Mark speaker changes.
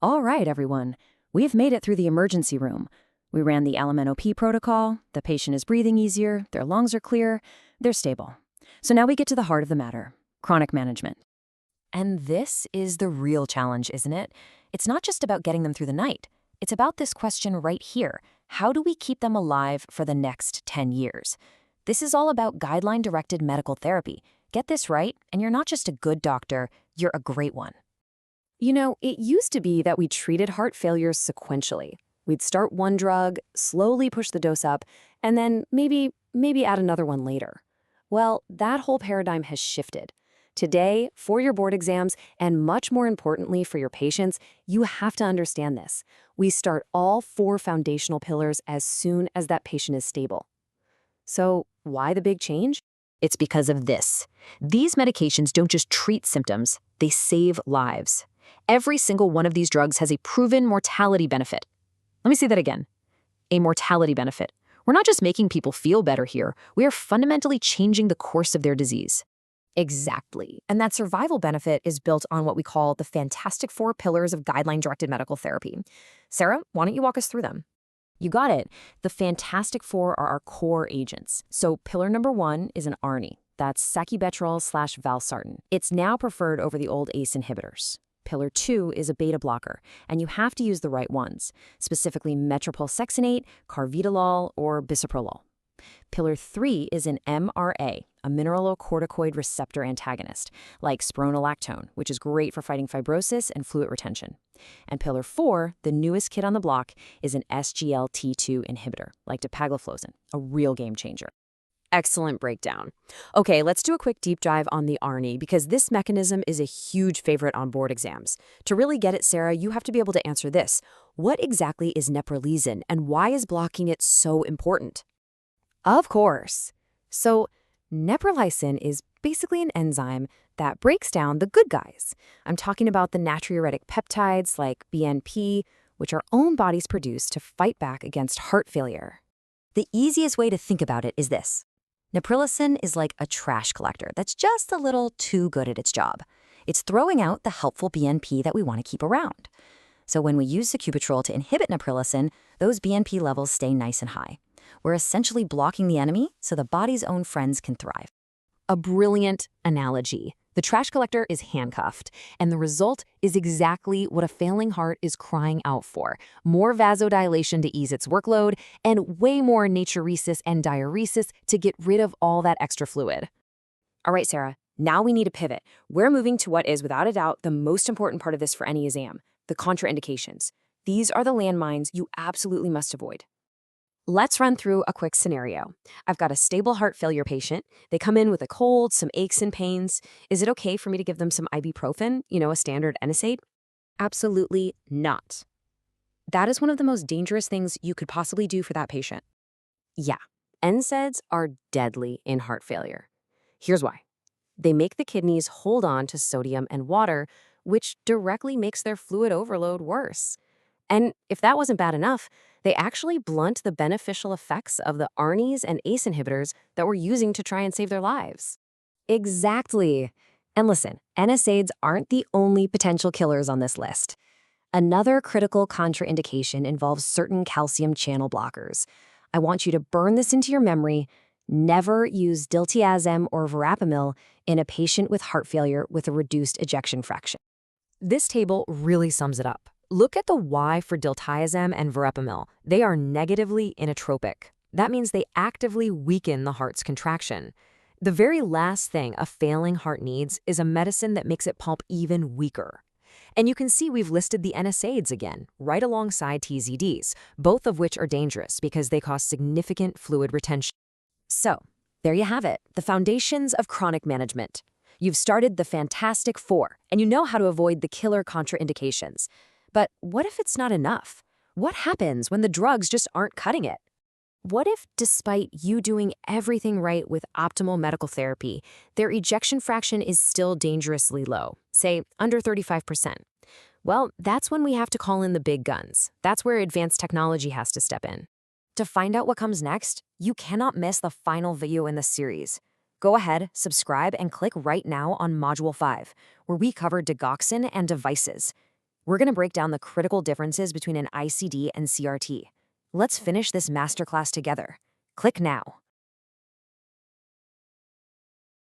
Speaker 1: All right, everyone. We've made it through the emergency room. We ran the LMNOP protocol, the patient is breathing easier, their lungs are clear, they're stable. So now we get to the heart of the matter, chronic management. And this is the real challenge, isn't it? It's not just about getting them through the night. It's about this question right here. How do we keep them alive for the next 10 years? This is all about guideline-directed medical therapy. Get this right, and you're not just a good doctor, you're a great one.
Speaker 2: You know, it used to be that we treated heart failure sequentially. We'd start one drug, slowly push the dose up, and then maybe add another one later. Well, that whole paradigm has shifted. Today, for your board exams, and much more importantly for your patients, you have to understand this. We start all 4 foundational pillars as soon as that patient is stable. So, why the big change?
Speaker 1: It's because of this. These medications don't just treat symptoms, they save lives. Every single one of these drugs has a proven mortality benefit. Let me say that again. A mortality benefit. We're not just making people feel better here, we are fundamentally changing the course of their disease.
Speaker 3: Exactly. And that survival benefit is built on what we call the fantastic 4 pillars of guideline-directed medical therapy. Sarah, why don't you walk us through them?
Speaker 1: You got it. The fantastic 4 are our core agents. So pillar number 1 is an ARNI. That's sacubitril/valsartan. It's now preferred over the old ACE inhibitors. Pillar 2 is a beta blocker, and you have to use the right ones, specifically metropulsexinate, carvedilol, or bisoprolol. Pillar 3 is an MRA, a mineralocorticoid receptor antagonist, like spironolactone, which is great for fighting fibrosis and fluid retention. And pillar 4, the newest kid on the block, is an SGLT2 inhibitor, like dapagliflozin, a real game changer.
Speaker 2: Excellent breakdown. Okay, let's do a quick deep dive on the ARNI because this mechanism is a huge favorite on board exams. To really get it, Sarah, you have to be able to answer this. What exactly is neprilysin and why is blocking it so important? Of course. So, neprilysin is basically an enzyme that breaks down the good guys. I'm talking about the natriuretic peptides like BNP, which our own bodies produce to fight back against heart failure.
Speaker 1: The easiest way to think about it is this. Neprilysin is like a trash collector that's just a little too good at its job. It's throwing out the helpful BNP that we want to keep around. So when we use sacubitril to inhibit neprilysin, those BNP levels stay nice and high. We're essentially blocking the enemy so the body's own friends can thrive.
Speaker 2: A brilliant analogy. The trash collector is handcuffed, and the result is exactly what a failing heart is crying out for. More vasodilation to ease its workload, and way more natriuresis and diuresis to get rid of all that extra fluid. All right, Sarah, now we need a pivot. We're moving to what is, without a doubt, the most important part of this for any exam, the contraindications. These are the landmines you absolutely must avoid. Let's run through a quick scenario. I've got a stable heart failure patient. They come in with a cold, some aches and pains. Is it okay for me to give them some ibuprofen, a standard NSAID? Absolutely not. That is one of the most dangerous things you could possibly do for that patient. Yeah, NSAIDs are deadly in heart failure. Here's why. They make the kidneys hold on to sodium and water, which directly makes their fluid overload worse. And if that wasn't bad enough, they actually blunt the beneficial effects of the ARNIs and ACE inhibitors that we're using to try and save their lives.
Speaker 3: Exactly. And listen, NSAIDs aren't the only potential killers on this list. Another critical contraindication involves certain calcium channel blockers. I want you to burn this into your memory. Never use diltiazem or verapamil in a patient with heart failure with a reduced ejection fraction.
Speaker 2: This table really sums it up. Look at the Y for diltiazem and verapamil. They are negatively inotropic. That means they actively weaken the heart's contraction. The very last thing a failing heart needs is a medicine that makes it pump even weaker. And you can see we've listed the NSAIDs again, right alongside TZDs, both of which are dangerous because they cause significant fluid retention. So, there you have it, the foundations of chronic management. You've started the Fantastic 4, and you know how to avoid the killer contraindications. But what if it's not enough? What happens when the drugs just aren't cutting it? What if, despite you doing everything right with optimal medical therapy, their ejection fraction is still dangerously low, say under 35%? Well, that's when we have to call in the big guns. That's where advanced technology has to step in. To find out what comes next, you cannot miss the final video in the series. Go ahead, subscribe, and click right now on Module 5, where we cover digoxin and devices.
Speaker 1: We're going to break down the critical differences between an ICD and CRT. Let's finish this masterclass together. Click now.